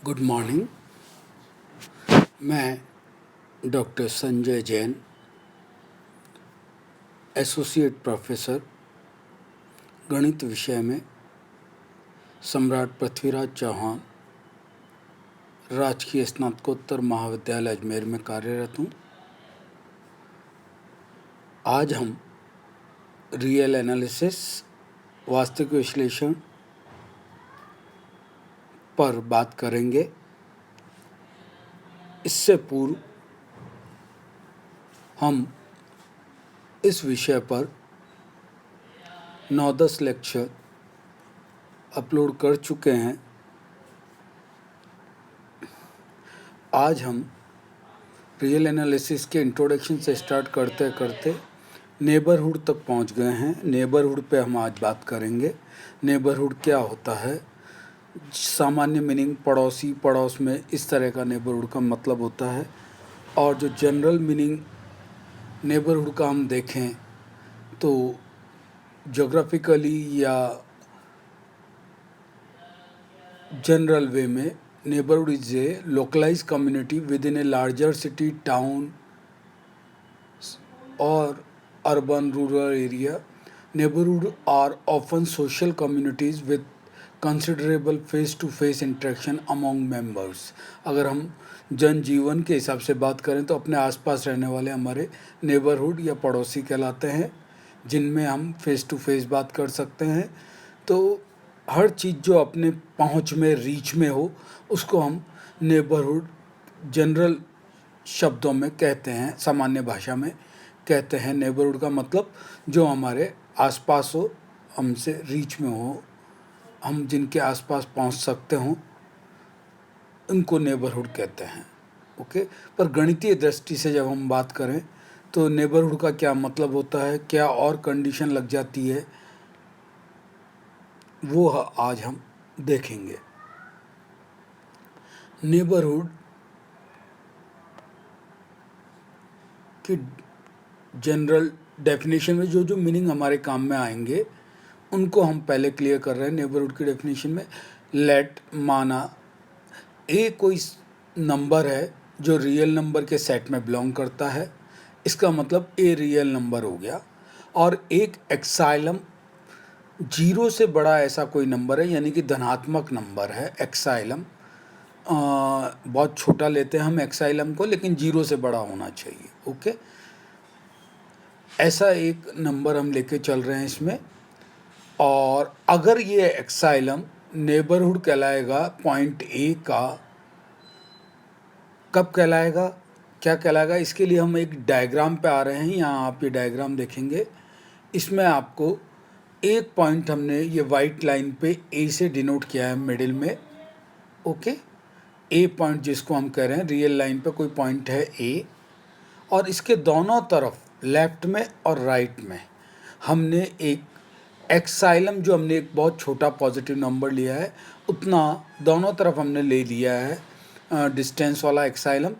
Good morning. मैं doctor Sanjay Jain, associate professor गणित विषय में सम्राट पृथ्वीराज चौहान राजकीय स्नातकोत्तर महाविद्यालय अजमेर में कार्यरत हूँ। आज हम रियल एनालिसिस वास्तविक विश्लेषण पर बात करेंगे। इससे पूर्व हम इस विषय पर 9-10 लेक्चर अपलोड कर चुके हैं। आज हम रियल एनालिसिस के इंट्रोडक्शन से स्टार्ट करते करते नेबरहुड तक पहुंच गए हैं। नेबरहुड पे हम आज बात करेंगे। नेबरहुड क्या होता है, सामान्य मीनिंग पड़ोसी, पड़ोस में, इस तरह का नेबरहुड का मतलब होता है। और जो जनरल मीनिंग नेबरहुड का हम देखें तो ज्योग्राफिकली या जनरल वे में neighbourhood is a localized community within a larger city, town or urban rural area. Neighborhood are often social communities with considerable face-to-face interaction among members. अगर हम जनजीवन के हिसाब से बात करें तो अपने आसपास रहने वाले हमारे नेबरहुड या पड़ोसी कहलाते हैं, जिनमें हम फेस टू फेस बात कर सकते हैं। तो हर चीज़ जो अपने पहुंच में, रीच में हो, उसको हम नेबरहुड जनरल शब्दों में कहते हैं, सामान्य भाषा में कहते हैं। नेबरहुड का मतलब जो हमारे आसपास हो, हमसे रीच में हो, हम जिनके आसपास पहुंच सकते हों, उनको नेबरहुड कहते हैं। ओके। पर गणितीय दृष्टि से जब हम बात करें तो नेबरहुड का क्या मतलब होता है, क्या और कंडीशन लग जाती है, वो आज हम देखेंगे। नेबरहुड की जनरल डेफिनेशन में जो मीनिंग हमारे काम में आएंगे उनको हम पहले क्लियर कर रहे हैं। नेबरहुड की डेफिनेशन में लेट, माना ए कोई नंबर है जो रियल नंबर के सेट में बिलोंग करता है, इसका मतलब ए रियल नंबर हो गया। और एक एक्साइलम, 0 से बड़ा ऐसा कोई नंबर है, यानी कि धनात्मक नंबर है एक्साइलम। बहुत छोटा लेते हैं हम एक्साइलम को, लेकिन 0 से बड़ा होना चाहिए। ओके। ऐसा एक नंबर हम लेके चल रहे हैं इसमें। और अगर ये एक्साइलम नेबरहुड कहलाएगा पॉइंट ए का, कब कहलाएगा, क्या कहलाएगा, इसके लिए हम एक डायग्राम पे आ रहे हैं। यहाँ आप ये डायग्राम देखेंगे, इसमें आपको एक पॉइंट हमने ये वाइट लाइन पे ए से डिनोट किया है मिडिल में। ओके। ए पॉइंट जिसको हम कह रहे हैं, रियल लाइन पे कोई पॉइंट है ए, और इसके दोनों तरफ लेफ्ट में और राइट में हमने एक एक्साइलम, जो हमने एक बहुत छोटा पॉजिटिव नंबर लिया है, उतना दोनों तरफ हमने ले लिया है डिस्टेंस वाला एक्साइलम।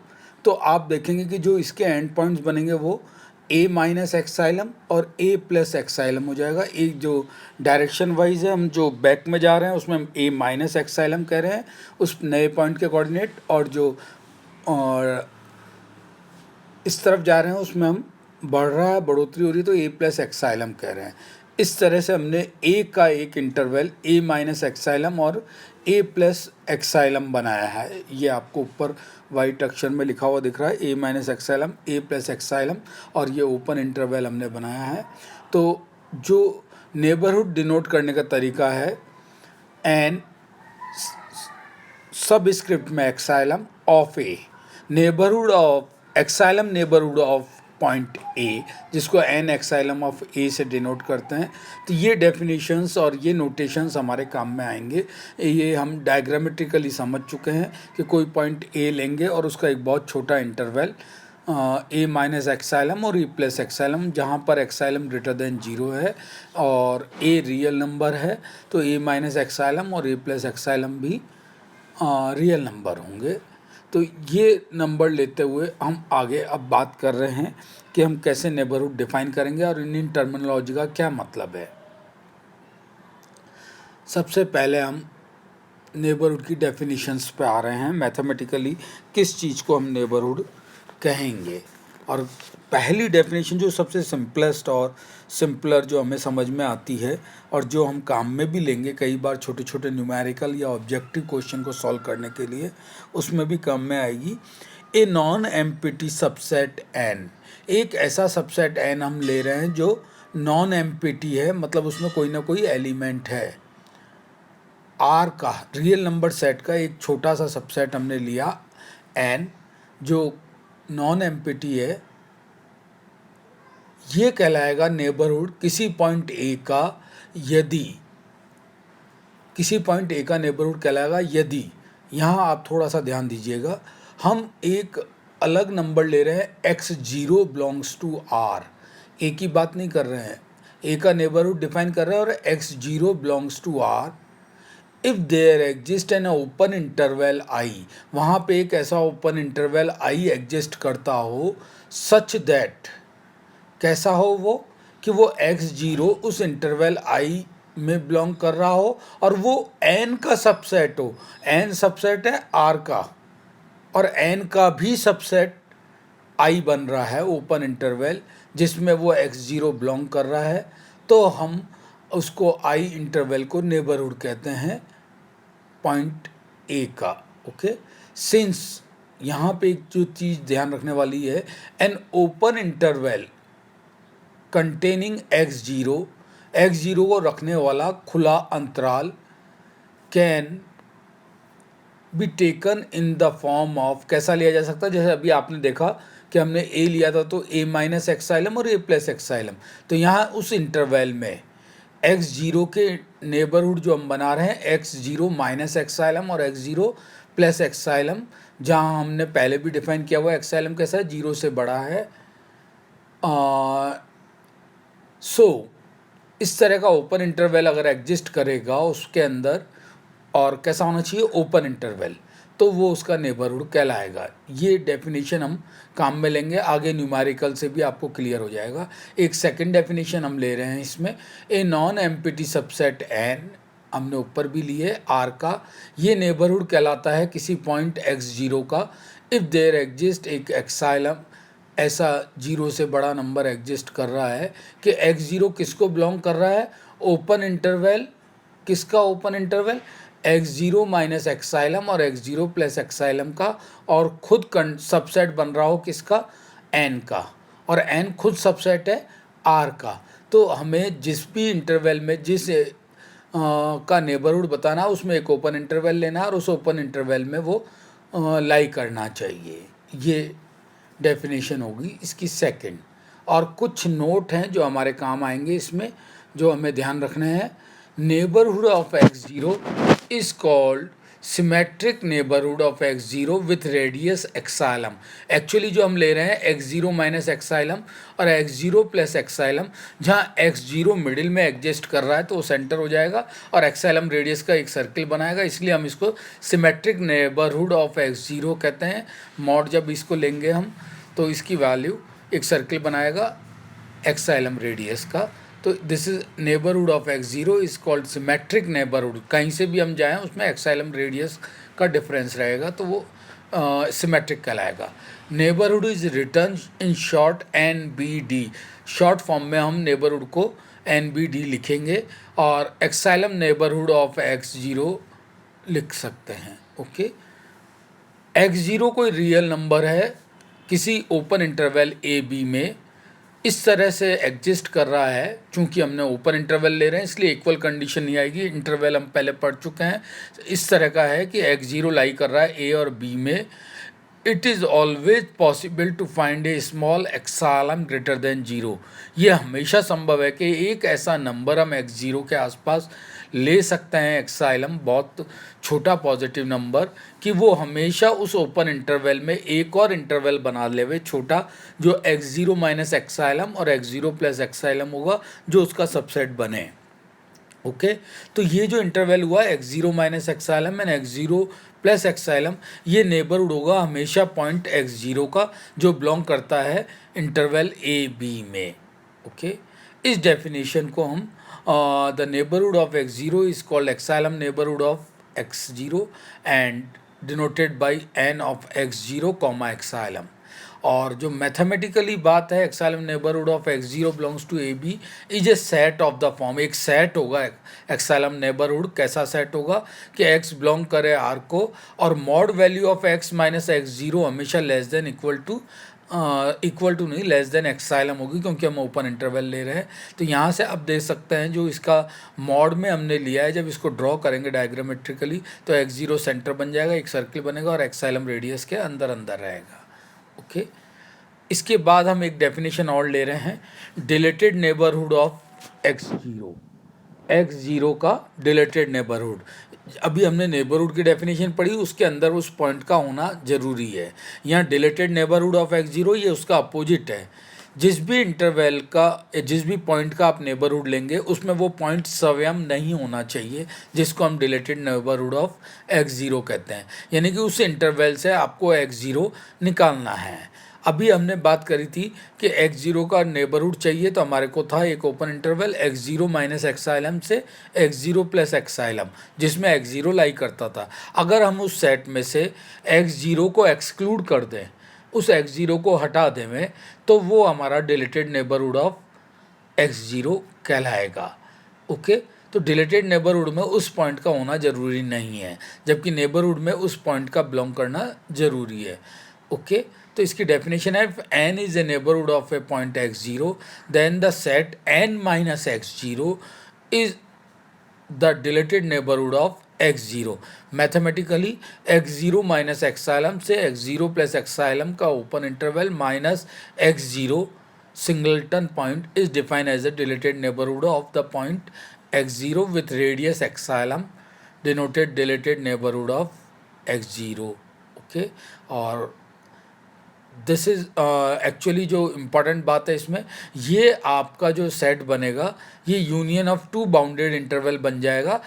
तो आप देखेंगे कि जो इसके एंड पॉइंट्स बनेंगे वो ए माइनस एक्साइलम और ए प्लस एक्साइलम हो जाएगा। एक जो डायरेक्शन वाइज है, हम जो बैक में जा रहे हैं उसमें हम ए माइनस एक्साइलम कह रहे हैं उस नए पॉइंट के कोऑर्डिनेट, और जो और इस तरफ जा रहे हैं उसमें हम बढ़ रहा है, बढ़ोतरी हो रही है, तो ए प्लस एक्साइलम कह रहे हैं। इस तरह से हमने ए का एक इंटरवल ए माइनस एक्साइलम और ए प्लस एक्साइलम बनाया है। ये आपको ऊपर वाइट अक्षर में लिखा हुआ दिख रहा है, ए माइनस एक्साइलम, ए प्लस एक्साइलम, और ये ओपन इंटरवल हमने बनाया है। तो जो नेबरहुड डिनोट करने का तरीका है, एन सब स्क्रिप्ट में epsilon of a, neighbourhood of epsilon, neighbourhood of point A, जिसको एन एक्साइलम ऑफ ए से डिनोट करते हैं। तो ये डेफिनेशंस और ये नोटेशंस हमारे काम में आएंगे। ये हम डायग्रामेट्रिकली समझ चुके हैं कि कोई पॉइंट ए लेंगे और उसका एक बहुत छोटा इंटरवल ए माइनस एक्साइलम और ए प्लस एक्साइलम, जहाँ पर एक्साइलम ग्रेटर देन 0 है और ए रियल नंबर है, तो ए माइनस एक्साइलम और ए प्लस एक्साइलम भी रियल नंबर होंगे। तो ये नंबर लेते हुए हम आगे अब बात कर रहे हैं कि हम कैसे नेबरहुड डिफाइन करेंगे और इन टर्मिनोलॉजी का क्या मतलब है। सबसे पहले हम नेबरहुड की डेफिनेशंस पे आ रहे हैं। मैथमेटिकली किस चीज़ को हम नेबरहुड कहेंगे। और पहली डेफिनेशन जो सबसे सिंपलेस्ट और सिंपलर जो हमें समझ में आती है और जो हम काम में भी लेंगे कई बार छोटे छोटे न्यूमेरिकल या ऑब्जेक्टिव क्वेश्चन को सॉल्व करने के लिए, उसमें भी काम में आएगी। A non empty subset N, एक ऐसा सबसेट एन हम ले रहे हैं जो नॉन एम्प्टी है, मतलब उसमें कोई ना कोई एलिमेंट है। आर का रियल नंबर सेट का एक छोटा सा सबसेट हमने लिया एन जो नॉन एम्प्टी है, ये कहलाएगा नेबरहुड किसी पॉइंट ए का। यदि किसी पॉइंट ए का नेबरहुड कहलाएगा यदि, यहाँ आप थोड़ा सा ध्यान दीजिएगा, हम एक अलग नंबर ले रहे हैं x0 बिलोंग्स टू r, ए की बात नहीं कर रहे हैं, ए का नेबरहुड डिफाइन कर रहे हैं और x0 belongs to r if there exist an open interval i, वहाँ पे एक ऐसा ओपन इंटरवल i एग्जिस्ट करता हो सच दैट, कैसा हो वो, कि वो x0 उस इंटरवल i में बिलोंग कर रहा हो और वो n का सबसेट हो। n सबसेट है r का और n का भी सबसेट i बन रहा है ओपन इंटरवल जिसमें वो x0 बिलोंग कर रहा है, तो हम उसको i इंटरवल को नेबरहुड कहते हैं पॉइंट ए का। ओके, सिंस यहाँ पे एक जो चीज़ ध्यान रखने वाली है, N open interval containing x0 को रखने वाला खुला अंतराल can be taken in the form of, कैसा लिया जा सकता है, जैसे अभी आपने देखा कि हमने a लिया था तो a माइनस एक्साइलम और a प्लस एक्साइलम, तो यहाँ उस इंटरवल में x0 के नेबरहुड जो हम बना रहे हैं x0 माइनस एक्साइलम और x0 प्लस एक्साइलम, जहाँ हमने पहले भी डिफाइन किया हुआ एक्साइलम कैसा है, 0 से बड़ा है। इस तरह का ओपन इंटरवल अगर एग्जिस्ट करेगा उसके अंदर, और कैसा होना चाहिए, ओपन इंटरवल, तो वो उसका नेबरहुड कहलाएगा। ये डेफिनेशन हम काम में लेंगे, आगे न्यूमेरिकल से भी आपको क्लियर हो जाएगा। एक सेकंड डेफिनेशन हम ले रहे हैं इसमें, a non empty subset N, हमने ऊपर भी लिए आर का, ये नेबरहुड कहलाता है किसी पॉइंट x0 का इफ़ देयर एग्जिस्ट एक एक्साइलम, ऐसा 0 से बड़ा नंबर एग्जिस्ट कर रहा है कि x0 किसको बिलोंग कर रहा है, ओपन इंटरवल, किसका ओपन इंटरवल, x0 माइनस एक्साइलम और x0 प्लस एक्साइलम का, और खुद सबसेट बन रहा हो किसका, n का, और n खुद सबसेट है r का। तो हमें जिस भी इंटरवल में जिस का नेबरहुड बताना है उसमें एक ओपन इंटरवल लेना है और उस ओपन इंटरवल में वो लाई करना चाहिए। ये डेफिनेशन होगी इसकी सेकंड। और कुछ नोट हैं जो हमारे काम आएंगे इसमें, जो हमें ध्यान रखने हैं। Neighbourhood of x0 is called symmetric neighbourhood of x0 with radius epsilon. Actually जो हम ले रहे हैं x0 माइनस एक्साइलम और x0 प्लस एक्साइलम, जहाँ x0 मिडिल में एग्जिस्ट कर रहा है तो वो सेंटर हो जाएगा और एक्साइलम रेडियस का एक सर्किल बनाएगा, इसलिए हम इसको सिमेट्रिक नेबरहुड ऑफ x0 कहते हैं। मॉड जब इसको लेंगे हम तो इसकी वैल्यू एक सर्किल बनाएगा एक्साइलम रेडियस का, तो this is neighbourhood of x0 is called symmetric neighbourhood. कहीं से भी हम जाएं उसमें एक्साइलम रेडियस का डिफरेंस रहेगा तो वो सिमेट्रिक कहलाएगा। Neighbourhood is return in short NBD, short form में हम नेबरहुड को NBD लिखेंगे और एक्साइलम नेबरहुड ऑफ x0 लिख सकते हैं। ओके, x0 कोई रियल नंबर है किसी ओपन इंटरवल AB में, इस तरह से एग्जिस्ट कर रहा है। चूंकि हमने ओपन इंटरवल ले रहे हैं इसलिए इक्वल कंडीशन नहीं आएगी, इंटरवल हम पहले पढ़ चुके हैं। इस तरह का है कि x0 लाई कर रहा है A और B में। It is always possible to find a small epsilon greater than 0, ये हमेशा संभव है कि एक ऐसा नंबर हम x0 के आसपास ले सकते हैं, एक्साइलम बहुत छोटा पॉजिटिव नंबर, कि वो हमेशा उस ओपन इंटरवल में एक और इंटरवल बना लेवे छोटा, जो x0 माइनस एक्साइलम और x0 प्लस एक्साइलम होगा जो उसका सबसेट बने। ओके, तो ये जो इंटरवल हुआ x0 minus epsilon and x0 plus epsilon, ये नेबरहुड होगा हमेशा पॉइंट x0 का जो बिलोंग करता है इंटरवल AB में। ओके, इस डेफिनेशन को हम the neighbourhood of x0 is called epsilon neighbourhood of x0 and denoted by n of x0 comma epsilon। और जो मैथमेटिकली बात है, epsilon neighbourhood of x0 belongs to AB is a set of the form, एक set होगा epsilon neighbourhood. कैसा set होगा कि x belong करे R को और mod value of x minus x0 हमेशा लेस देन इक्वल टू नहीं, लेस देन एक्साइलम होगी, क्योंकि हम ओपन इंटरवल ले रहे हैं। तो यहाँ से आप देख सकते हैं जो इसका मॉड में हमने लिया है, जब इसको ड्रॉ करेंगे डायग्रामेट्रिकली तो x0 सेंटर बन जाएगा, एक सर्किल बनेगा और एक्साइलम रेडियस के अंदर अंदर रहेगा। ओके इसके बाद हम एक डेफिनेशन और ले रहे हैं, डिलेटेड नेबरहुड ऑफ x0 का डिलेटेड नेबरहुड। अभी हमने नेबरहुड की डेफिनेशन पढ़ी, उसके अंदर उस पॉइंट का होना जरूरी है। यहाँ डिलेटेड नेबरहुड ऑफ x0 ये उसका अपोजिट है। जिस भी इंटरवल का, जिस भी पॉइंट का आप नेबरहुड लेंगे उसमें वो पॉइंट स्वयं नहीं होना चाहिए, जिसको हम डिलेटेड नेबरहुड ऑफ x0 कहते हैं। यानी कि उस इंटरवल से आपको x0 निकालना है। अभी हमने बात करी थी कि x0 का नेबरहुड चाहिए, तो हमारे को था एक open interval x0 minus epsilon से x0 प्लस एक्साइलम, जिसमें x0 लाई करता था। अगर हम उस सेट में से x0 को एक्सक्लूड कर दें, उस x0 को हटा दें, तो वो हमारा डिलेटेड नेबरहुड ऑफ x0 कहलाएगा। ओके तो डिलेटेड नेबरहुड में उस पॉइंट का होना ज़रूरी नहीं है, जबकि नेबरहुड में उस पॉइंट का बिलोंग करना ज़रूरी है। ओके तो इसकी डेफिनेशन है, n is a neighbourhood of a point x0 then the set n minus x0 is the deleted neighbourhood of x0। Mathematically x0 minus epsilon से x0 प्लस एक्साइलम का open interval minus x0 singleton point is defined as the deleted neighbourhood of the point x0 with radius epsilon denoted deleted neighbourhood of x0। Okay और this is actually जो important बात है इसमें, ये आपका जो set बनेगा ये union of two bounded interval बन जाएगा।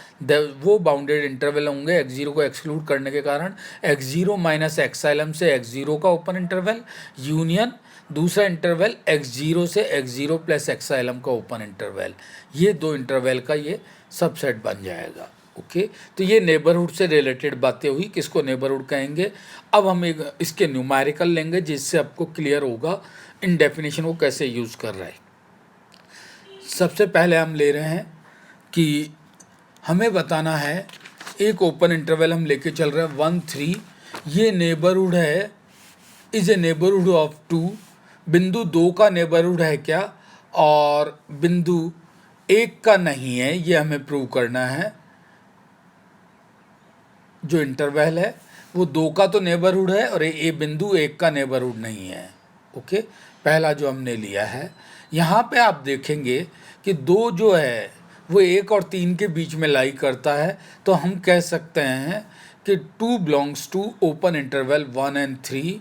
वो बाउंडेड इंटरवल होंगे x0 को एक्सक्लूड करने के कारण, x0 माइनस एक्साइलम से x0 का ओपन इंटरवल यूनियन दूसरा इंटरवल x0 से x0 प्लस एक्साइलम का ओपन इंटरवल, ये दो इंटरवल का ये सबसेट बन जाएगा। ओके तो ये नेबरहुड से रिलेटेड बातें हुई, किसको नेबरहुड कहेंगे। अब हम एक इसके न्यूमेरिकल लेंगे जिससे आपको क्लियर होगा इन डेफिनेशन को कैसे यूज़ कर रहा है। सबसे पहले हम ले रहे हैं कि हमें बताना है, एक ओपन इंटरवल हम लेके चल रहे हैं 1 3, ये नेबरहुड है, इज ए नेबरहुड ऑफ 2, बिंदु 2 का नेबरहुड है क्या और बिंदु 1 का नहीं है, ये हमें प्रूव करना है। जो इंटरवल है वो 2 का तो नेबरहुड है और ये बिंदु 1 का नेबरहुड नहीं है। ओके पहला जो हमने लिया है, यहाँ पे आप देखेंगे कि 2 जो है वो 1 और 3 के बीच में लाई करता है, तो हम कह सकते हैं कि 2 belongs to open interval 1 and 3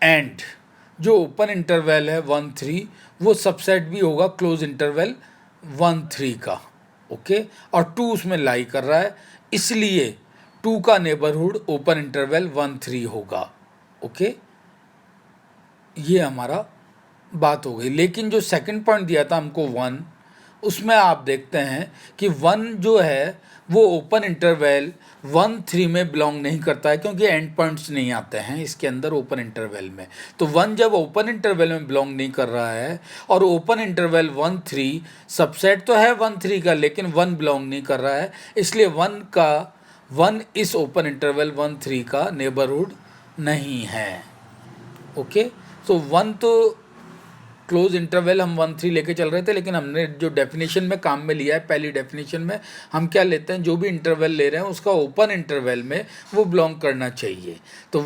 and जो ओपन इंटरवल है 1 3 वो सबसेट भी होगा क्लोज इंटरवल 1 3 का। ओके और 2 उसमें लाई कर रहा है, इसलिए 2 का नेबरहुड ओपन इंटरवल 1 3 होगा। ओके ये हमारा बात हो गई। लेकिन जो सेकंड पॉइंट दिया था हमको 1, उसमें आप देखते हैं कि 1 जो है वो ओपन इंटरवल 1 3 में बिलोंग नहीं करता है, क्योंकि एंड पॉइंट्स नहीं आते हैं इसके अंदर ओपन इंटरवल में। तो 1 जब ओपन इंटरवल में बिलोंग नहीं कर रहा है और ओपन इंटरवल 1 3 सबसेट तो है 1 3 का, लेकिन 1 बिलोंग नहीं कर रहा है, इसलिए 1 इस ओपन इंटरवल 1 3 का नेबरहुड नहीं है। ओके तो 1 तो क्लोज इंटरवल हम 1 3 लेके चल रहे थे, लेकिन हमने जो डेफिनेशन में काम में लिया है, पहली डेफिनेशन में हम क्या लेते हैं, जो भी इंटरवल ले रहे हैं उसका ओपन इंटरवल में वो बिलोंग करना चाहिए। तो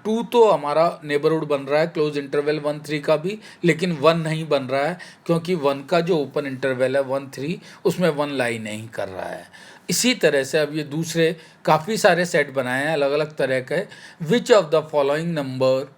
2 तो हमारा नेबरहुड बन रहा है क्लोज इंटरवल 1 3 का भी, लेकिन 1 नहीं बन रहा है, क्योंकि 1 का जो ओपन इंटरवल है 1 3 उसमें 1 लाई नहीं कर रहा है। इसी तरह से अब ये दूसरे काफ़ी सारे सेट बनाए हैं अलग अलग तरह के। Which of the following number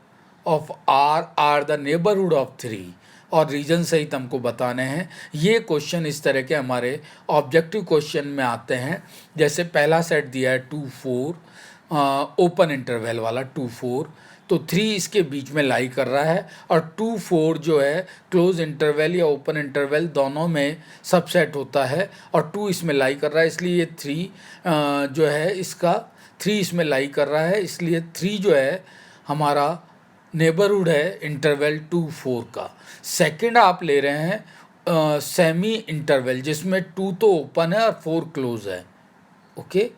of are the neighbourhood of 3 और रीजन सहित हमको बताने हैं। ये क्वेश्चन इस तरह के हमारे ऑब्जेक्टिव क्वेश्चन में आते हैं। जैसे पहला सेट दिया है 2 4 ओपन इंटरवल वाला 2 4, तो 3 इसके बीच में लाई कर रहा है, और 2 4 जो है क्लोज इंटरवल या ओपन इंटरवल दोनों में सबसेट होता है, और 2 इसमें लाई कर रहा है, इसलिए ये 3 जो है इसका 3 इसमें लाई कर रहा है, इसलिए 3 जो है हमारा नेबरहुड है इंटरवल 2 4 का। सेकंड आप ले रहे हैं सेमी इंटरवल जिसमें 2 तो ओपन है और 4 क्लोज है, ओके,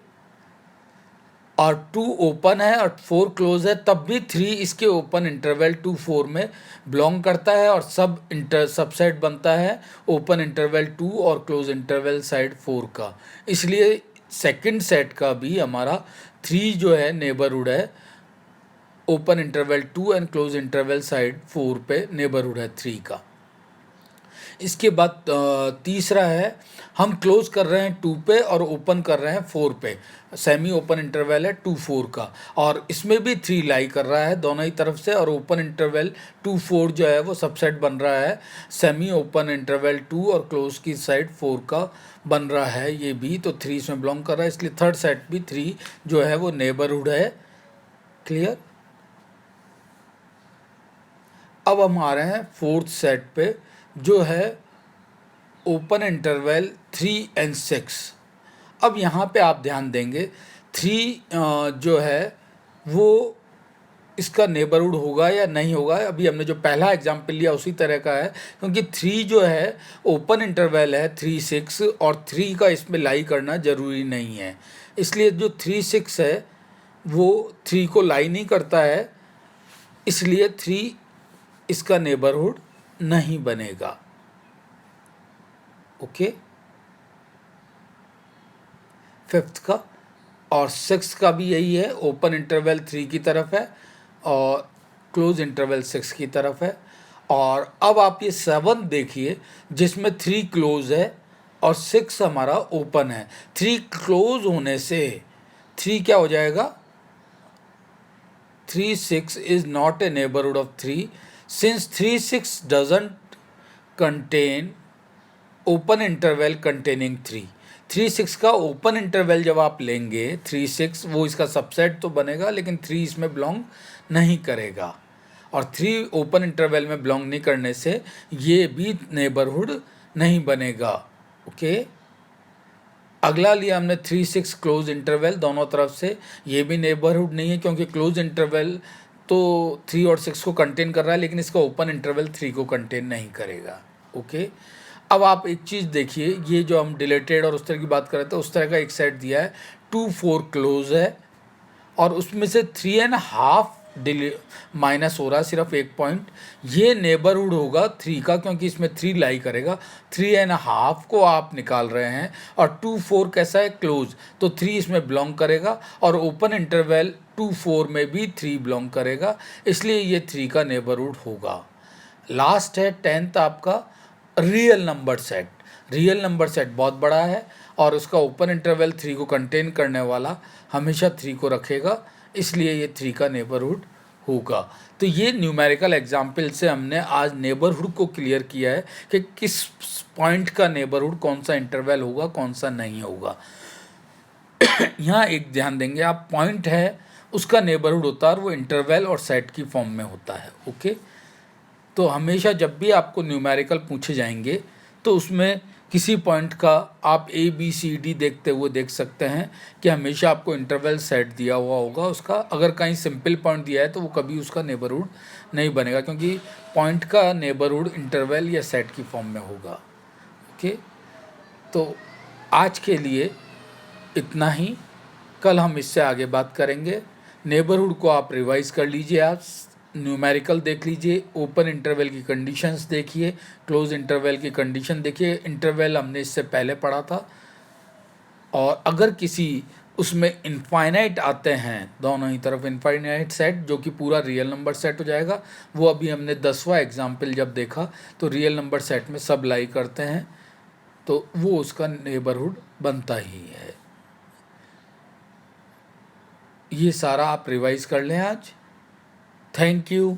और 2 ओपन है और 4 क्लोज है, तब भी 3 इसके ओपन इंटरवल 2 4 में बिलोंग करता है, और सबसेट बनता है ओपन इंटरवल 2 और क्लोज इंटरवल साइड 4 का। इसलिए सेकंड सेट का भी हमारा 3 जो है नेबरहुड है open interval 2 and close interval side 4 पे नेबरहुड है 3 का। इसके बाद तीसरा है, हम क्लोज कर रहे हैं 2 पे और ओपन कर रहे हैं 4 पे, सेमी ओपन इंटरवल है 2 4 का, और इसमें भी 3 लाई कर रहा है दोनों ही तरफ से, और ओपन इंटरवल 2 4 जो है वो सबसेट बन रहा है सेमी ओपन इंटरवल 2 और क्लोज की साइड 4 का बन रहा है ये भी, तो 3 इसमें बिलोंग कर रहा है, इसलिए थर्ड सेट भी 3 जो है वो नेबरहुड है। क्लियर। अब हम आ रहे हैं फोर्थ सेट पे जो है ओपन इंटरवल 3 एंड 6। अब यहाँ पे आप ध्यान देंगे 3 जो है वो इसका नेबरहुड होगा या नहीं होगा। अभी हमने जो पहला एग्जाम्पल लिया उसी तरह का है, क्योंकि 3 जो है ओपन इंटरवल है 3 6, और 3 का इसमें लाई करना ज़रूरी नहीं है, इसलिए जो 3 6 है वो 3 को लाई नहीं करता है, इसलिए 3 इसका नेबरहुड नहीं बनेगा। ओके, फिफ्थ का और सिक्स का भी यही है, ओपन इंटरवल 3 की तरफ है और क्लोज इंटरवल 6 की तरफ है। और अब आप ये 7 देखिए जिसमें 3 क्लोज है और 6 हमारा ओपन है। 3 क्लोज होने से 3 क्या हो जाएगा, 3 6 is not a neighbourhood of 3 since 3 6 doesn't contain open interval containing 3। 3 6 का ओपन इंटरवल जब आप लेंगे 3 6 वो इसका सबसेट तो बनेगा, लेकिन 3 इसमें बिलोंग नहीं करेगा, और 3 ओपन इंटरवल में बिलोंग नहीं करने से ये भी नेबरहुड नहीं बनेगा। ओके, अगला लिया हमने 3 6 क्लोज इंटरवल दोनों तरफ से, ये भी नेबरहुड नहीं है क्योंकि क्लोज इंटरवल तो 3 और 6 को कंटेन कर रहा है, लेकिन इसका ओपन इंटरवल 3 को कंटेन नहीं करेगा। ओके, अब आप एक चीज़ देखिए, ये जो हम डिलेटेड और उस तरह की बात कर रहे थे उस तरह का एक सेट दिया है 2 4 क्लोज है, और उसमें से 3.5 माइनस हो रहा है सिर्फ 1 पॉइंट, ये नेबरहुड होगा 3 का क्योंकि इसमें 3 लाई करेगा। 3.5 को आप निकाल रहे हैं, और 2 4 कैसा है, क्लोज, तो 3 इसमें बिलोंग करेगा, और ओपन इंटरवल 2 4 में भी 3 बिलोंग करेगा, इसलिए ये 3 का नेबरहुड होगा। लास्ट है 10th आपका real number set. Real number set बहुत बड़ा है और उसका ओपन इंटरवल 3 को कंटेन करने वाला हमेशा 3 को रखेगा, इसलिए ये 3 का नेबरहुड होगा। तो ये न्यूमेरिकल एग्जाम्पल से हमने आज नेबरहुड को क्लियर किया है कि किस पॉइंट का नेबरहुड कौन सा इंटरवल होगा कौन सा नहीं होगा। यहाँ एक ध्यान देंगे आप, पॉइंट है उसका नेबरहुड होता है और वो इंटरवल और सेट की फॉर्म में होता है। ओके, तो हमेशा जब भी आपको न्यूमेरिकल पूछे जाएंगे तो उसमें किसी पॉइंट का आप ए बी सी डी देखते हुए देख सकते हैं कि हमेशा आपको इंटरवल सेट दिया हुआ होगा उसका। अगर कहीं सिंपल पॉइंट दिया है तो वो कभी उसका नेबरहुड नहीं बनेगा, क्योंकि पॉइंट का नेबरहुड इंटरवल या सेट की फॉर्म में होगा। ओके, तो आज के लिए इतना ही, कल हम इससे आगे बात करेंगे। नेबरहुड को आप रिवाइज कर लीजिए, आप न्यूमेरिकल देख लीजिए, ओपन इंटरवल की कंडीशंस देखिए, क्लोज इंटरवल की कंडीशन देखिए। इंटरवल हमने इससे पहले पढ़ा था, और अगर किसी उसमें इनफाइनाइट आते हैं दोनों ही तरफ इनफाइनाइट सेट जो कि पूरा रियल नंबर सेट हो जाएगा, वो अभी हमने 10वां एग्जाम्पल जब देखा तो रियल नंबर सेट में सब लाई करते हैं, तो वो उसका नेबरहुड बनता ही है। ये सारा आप रिवाइज कर लें आज। Thank you.